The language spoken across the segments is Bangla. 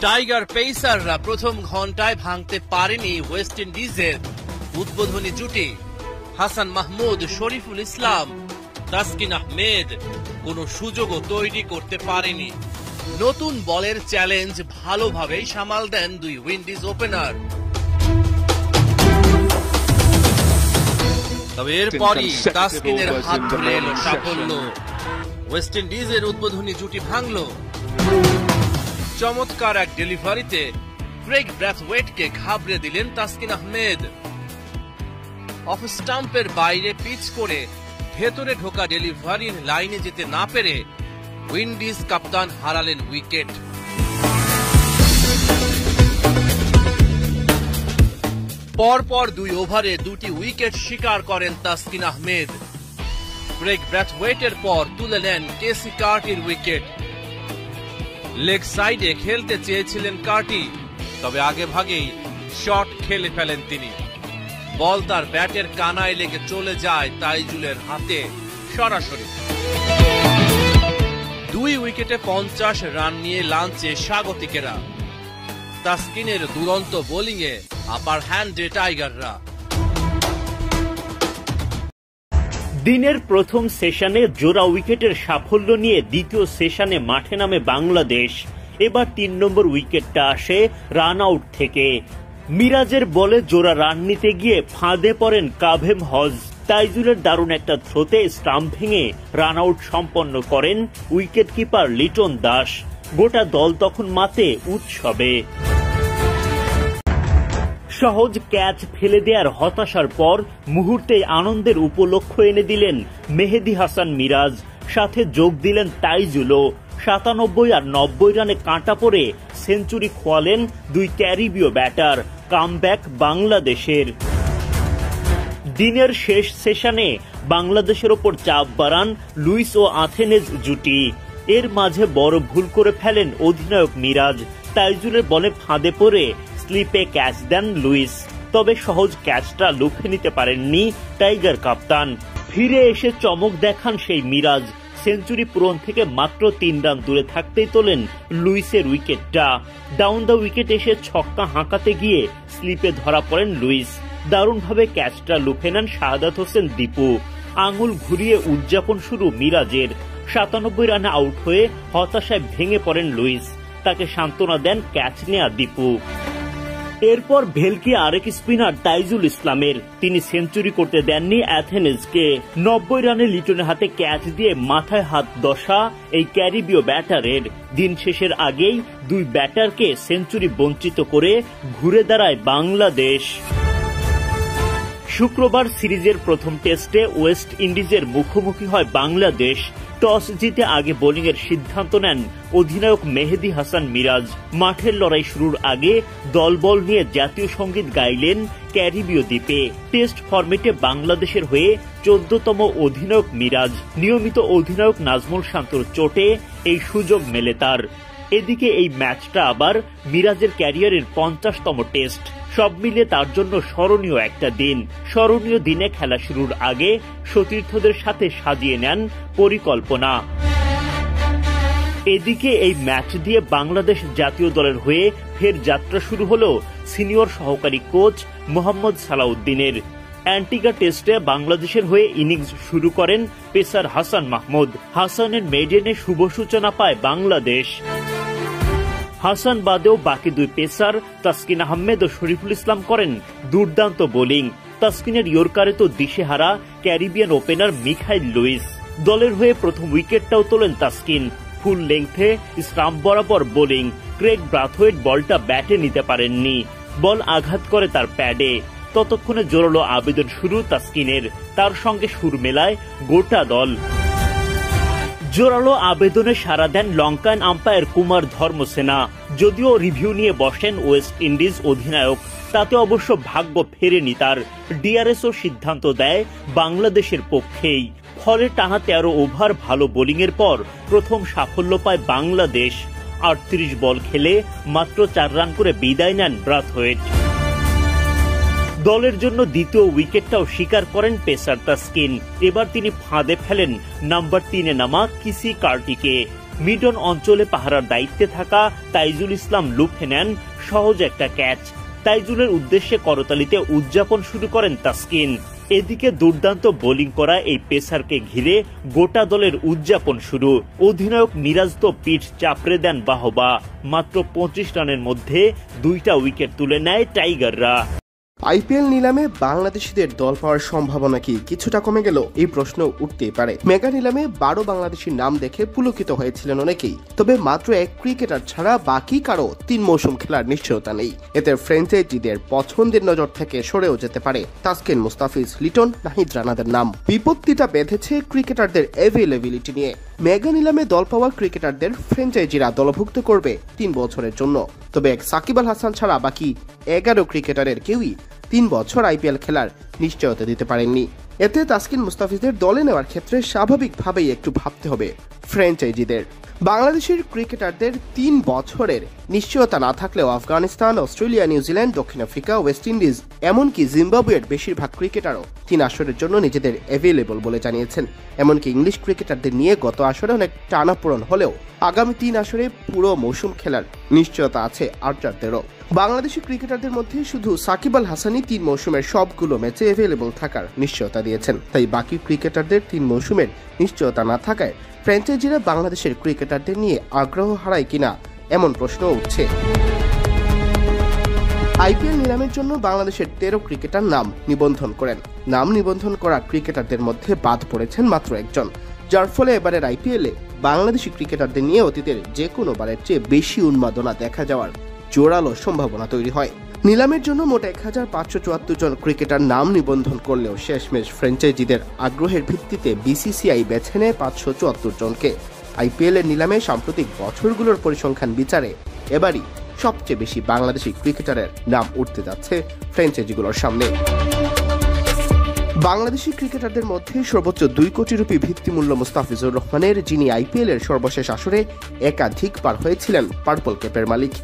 টাইগার পেসাররা প্রথম ঘন্টায় ভাঙতে পারেনি ওয়েস্ট ইন্ডিজের উদ্বোধনী জুটি। হাসান মাহমুদ, শরীফুল ইসলাম, তাসকিন আহমেদ কোনো সুযোগও তৈরি করতে পারেনি। নতুন বলের চ্যালেঞ্জ ভালোভাবেই সামাল দেন দুই উইন্ডিজ ওপেনার। তবে এরপরই তাসকিনের হাত ধরে এলো সাফল্য। ওয়েস্ট ইন্ডিজের উদ্বোধনী জুটি ভাঙল। চমৎকার এক ডেলিভারিতে ক্রেগ ব্রাথওয়েটকে ঘাবড়ে দিলেন তাসকিন আহমেদ। অফ স্টাম্পের বাইরে পিচ করে ভেতরে ঢোকা ডেলিভারির লাইনে যেতে না পেরে উইন্ডিজ কাপ্তান হারালেন উইকেট। পরপর 2 ওভারে 2টি উইকেট শিকার করেন তাসকিন আহমেদ। ক্রেগ ব্রাথওয়েটের পর তুলে নেন কেসি কার্টির উইকেট। লেগ সাইডে খেলতে চেয়েছিলেন কার্টি, তবে আগে ভাগেই শট খেলে ফেলেন তিনি। বল তার ব্যাটের কানায় লেগে চলে যায় তাইজুলের হাতে সরাসরি। 2 উইকেটে 50 রান নিয়ে লাঞ্চে স্বাগতিকেরা। তাসকিনের দুরন্ত বোলিংয়ে আপার হ্যান্ডে টাইগাররা। দিনের প্রথম সেশনে জোড়া উইকেটের সাফল্য নিয়ে দ্বিতীয় সেশনে মাঠে নামে বাংলাদেশ। এবার 3 নম্বর উইকেটটা আসে রান আউট থেকে। মিরাজের বলে জোড়া রান নিতে গিয়ে ফাঁদে পড়েন কাভেম হজ। তাইজুলের দারুণ একটা থ্রোতে স্টাম্প ভেঙে রান আউট সম্পন্ন করেন উইকেট কিপার লিটন দাস। গোটা দল তখন মাতে উৎসবে। সহজ ক্যাচ ফেলে দেওয়ার হতাশার পর মুহূর্তে আনন্দের উপলক্ষ এনে দিলেন মেহেদী হাসান মিরাজ। সাথে যোগ দিলেন তাইজুলও। 97 আর 90 রানে কাঁটা পড়ে সেঞ্চুরি খোয়ালেন 2 ক্যারিবীয় ব্যাটার। কামব্যাক বাংলাদেশের। দিনের শেষ সেশনে বাংলাদেশের ওপর চাপ বাড়ান লুইস ও আথেনেজ জুটি। এর মাঝে বড় ভুল করে ফেলেন অধিনায়ক মিরাজ। তাইজুলের বলে ফাঁদে পড়ে স্লিপে ক্যাচ দেন লুইস। তবে সহজ ক্যাচটা লুফে নিতে পারেননি টাইগার কাপ্তান। ফিরে এসে চমক দেখান সেই মিরাজ। সেঞ্চুরি পূরণ থেকে মাত্র 3 রান দূরে থাকতেই তোলেন লুইসের উইকেটটা। ডাউন দ্য উইকেট এসে ছক্কা হাঁকাতে গিয়ে স্লিপে ধরা পড়েন লুইস। দারুণভাবে ক্যাচটা লুফে নেন শাহাদাত হোসেন দীপু। আঙুল ঘুরিয়ে উদযাপন শুরু মিরাজের। 97 রানে আউট হয়ে হতাশায় ভেঙে পড়েন লুইস। তাকে সান্ত্বনা দেন ক্যাচ নেয়া দীপু। এরপর ভেলকি আরেক স্পিনার তাইজুল ইসলামের। তিনি সেঞ্চুরি করতে দেননি অ্যাথেনেজকে। 90 রানে লিটনের হাতে ক্যাচ দিয়ে মাথায় হাত দশা এই ক্যারিবীয় ব্যাটারের। দিন শেষের আগেই 2 ব্যাটারকে সেঞ্চুরি বঞ্চিত করে ঘুরে দাঁড়ায় বাংলাদেশ। শুক্রবার সিরিজের প্রথম টেস্টে ওয়েস্ট ইন্ডিজের মুখোমুখি হয় বাংলাদেশ। টস জিতে আগে বোলিংয়ের সিদ্ধান্ত নেন অধিনায়ক মেহেদী হাসান মিরাজ। মাঠের লড়াই শুরুর আগে দলবল নিয়ে জাতীয় সঙ্গীত গাইলেন ক্যারিবীয় দ্বীপে। টেস্ট ফরম্যাটে বাংলাদেশের হয়ে 14তম অধিনায়ক মিরাজ। নিয়মিত অধিনায়ক নাজমুল শান্তর চোটে এই সুযোগ মেলে তার। এদিকে এই ম্যাচটা আবার মিরাজের ক্যারিয়ারের 50তম টেস্ট। সব মিলিয়ে তার জন্য স্মরণীয় একটা দিন। স্মরণীয় দিনে খেলা শুরুর আগে সতীর্থদের সাথে সাজিয়ে নেন পরিকল্পনা। এদিকে এই ম্যাচ দিয়ে বাংলাদেশ জাতীয় দলের হয়ে ফের যাত্রা শুরু হলো সিনিয়র সহকারী কোচ মোহাম্মদ সালাউদ্দিনের। অ্যান্টিগা টেস্টে বাংলাদেশের হয়ে ইনিংস শুরু করেন পেসার হাসান মাহমুদ। হাসানের মেডেনে শুভ সূচনা পায় বাংলাদেশ। হাসান বাদেও বাকি 2 পেসার তাসকিন আহমেদ ও শরীফুল ইসলাম করেন দুর্দান্ত বোলিং। তাসকিনের ইয়র্কারে তো দিশেহারা ক্যারিবিয়ান ওপেনার মিখাইল লুইস। দলের হয়ে প্রথম উইকেটটাও তোলেন তাসকিন। ফুল লেংথে স্টাম্প বরাবর বোলিং। ক্রেগ ব্রাথওয়েট বলটা ব্যাটে নিতে পারেননি। বল আঘাত করে তার প্যাডে। ততক্ষণে জোরালো আবেদন শুরু তাসকিনের। তার সঙ্গে সুর মেলায় গোটা দল। জোরালো আবেদনে সাড়া দেন লঙ্কান আম্পায়ার কুমার ধর্মসেনা। যদিও রিভিউ নিয়ে বসেন ওয়েস্ট ইন্ডিজ অধিনায়ক, তাতে অবশ্য ভাগ্য ফেরেনি তার। ডিআরএসও সিদ্ধান্ত দেয় বাংলাদেশের পক্ষেই। ফলে টানা 13 ওভার ভালো বোলিংয়ের পর প্রথম সাফল্য পায় বাংলাদেশ। 38 বল খেলে মাত্র 4 রান করে বিদায় নেন ব্রাথওয়েট। দলের জন্য দ্বিতীয় উইকেটটাও শিকার করেন পেসার তাসকিন। এবার তিনি ফাঁদে ফেলেন নাম্বার 3-এ নামা কেসি কার্টিকে। মিডন অঞ্চলে পাহারার দায়িত্বে থাকা তাইজুল ইসলাম লুফে নেন সহজ একটা ক্যাচ। তাইজুলের উদ্দেশ্যে করতালিতে উদযাপন শুরু করেন তাসকিন। এদিকে দুর্দান্ত বোলিং করা এই পেসারকে ঘিরে গোটা দলের উদযাপন শুরু। অধিনায়ক মিরাজ তো পিঠ চাপড়ে দেন বাহবা। মাত্র 25 রানের মধ্যে 2টা উইকেট তুলে নেয় টাইগাররা। আইপিএল নিলামে বাংলাদেশিদের দল পাওয়ার সম্ভাবনা কি কিছুটা কমে গেল, এই প্রশ্ন উঠতেই পারে। মেগা নিলামে 12 বাংলাদেশির নাম দেখে পুলকিত হয়েছিলেন অনেকেই। তবে মাত্র এক ক্রিকেটার ছাড়া বাকি কারো 3 মৌসুম খেলার নিশ্চয়তা নেই। এতে ফ্র্যাঞ্চাইজিদের পছন্দের নজর থেকে সরেও যেতে পারে তাসকিন, মুস্তাফিজ, লিটন, নাহিদ রানাদের নাম। বিপত্তিটা বেঁধেছে ক্রিকেটারদের অ্যাভেলেবিলিটি নিয়ে। মেগা নিলামে দল পাওয়া ক্রিকেটারদের ফ্র্যাঞ্চাইজিরা দলভুক্ত করবে 3 বছরের জন্য। তবে এক সাকিব আল হাসান ছাড়া বাকি 11 ক্রিকেটারের কেউই 3 বছর আইপিএল খেলার নিশ্চয়তা দিতে পারেননি। এতে তাসকিন, মুস্তাফিজদের দলে নেওয়ার ক্ষেত্রে স্বাভাবিকভাবেই একটু ভাবতে হবে ফ্র্যাঞ্চাইজিদের। বাংলাদেশের ক্রিকেটারদের 3 বছরের নিশ্চয়তা না থাকলেও আফগানিস্তান, অস্ট্রেলিয়া, নিউজিল্যান্ড, দক্ষিণ আফ্রিকা, ওয়েস্ট ইন্ডিজ এমনকি জিম্বাবুয়ের বেশিরভাগ ক্রিকেটারও 3 আসরের জন্য নিজেদের অ্যাভেলেবল বলে জানিয়েছেন। এমনকি ইংলিশ ক্রিকেটারদের নিয়ে গত আসরে অনেক টানাপোড়েন হলেও আগামী 3 আসরে পুরো মৌসুম খেলার নিশ্চয়তা আছে আর্চারদেরও। বাংলাদেশি ক্রিকেটারদের মধ্যে শুধু সাকিব আল হাসানই 3 মৌসুমের সবগুলো ম্যাচে অ্যাভেলেবল থাকার নিশ্চয়তা দিয়েছেন। তাই বাকি ক্রিকেটারদের 3 মৌসুমের নিশ্চয়তা না থাকায় ফ্র্যাঞ্চাইজিরা বাংলাদেশের ক্রিকেটারদের নিয়ে আগ্রহ হারায় কিনা এমন প্রশ্ন উঠছে। আইপিএল নিলামের জন্য বাংলাদেশের 13 ক্রিকেটার নাম নিবন্ধন করেন। নাম নিবন্ধন করা ক্রিকেটারদের মধ্যে বাদ পড়েছেন মাত্র একজন, যার ফলে এবারের আইপিএলে বাংলাদেশি ক্রিকেটারদের নিয়ে অতীতের যে কোনো বারের চেয়ে বেশি উন্মাদনা দেখা যাওয়ার জোরালো সম্ভাবনা তৈরি হয়। নিলামের জন্য মোট 1574 জন ক্রিকেটার নাম নিবন্ধন করলেও শেষমেশ ফ্র্যাঞ্চাইজিদের আগ্রহের ভিত্তিতে বিসিসিআই বেছে নেয় 574 জনকে। আইপিএল এর নিলামে সাম্প্রতিক বছরগুলোর পরিসংখ্যান বিচারে এবারই সবচেয়ে বেশি বাংলাদেশি ক্রিকেটারের নাম উঠতে যাচ্ছে ফ্র্যাঞ্চাইজিগুলোর সামনে। বাংলাদেশি ক্রিকেটারদের মধ্যে সর্বোচ্চ 2 কোটি রুপি ভিত্তিমূল্য মুস্তাফিজুর রহমানের, যিনি আইপিএল এর সর্বশেষ আসরে একাধিকবার হয়েছিলেন পার্পল ক্যাপের মালিক।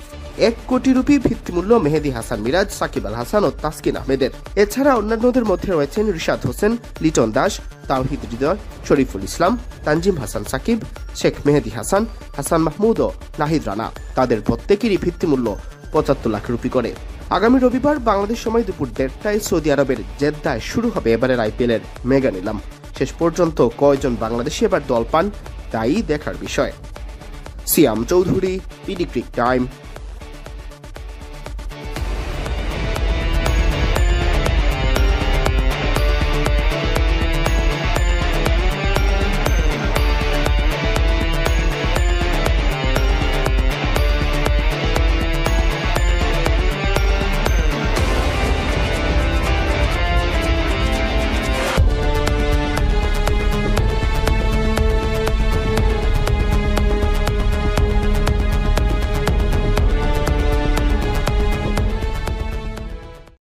1 কোটি রুপি ভিত্তিমূল্য মেহেদী হাসান মিরাজ, সাকিব আল হাসান ও তাসকিন আহমেদের। এছাড়া অন্যান্যদের মধ্যে রয়েছেন রিশাদ হোসেন, লিটন দাস, তাওহিদ হৃদয়, শরীফুল ইসলাম, তানজিম হাসান সাকিব, শেখ মেহেদী হাসান, হাসান মাহমুদ ও নাহিদ রানা। তাদের প্রত্যেকেরই ভিত্তিমূল্য 75 লাখ রুপি করে। আগামী রবিবার বাংলাদেশ সময় দুপুর 1টায় সৌদি আরবের জেদ্দায় শুরু হবে এবারের আইপিএল এর মেগা নিলাম। শেষ পর্যন্ত কয়জন বাংলাদেশি এবার দল পান তাই দেখার বিষয়। সিয়াম চৌধুরী, পিডি ক্রিক টাইম।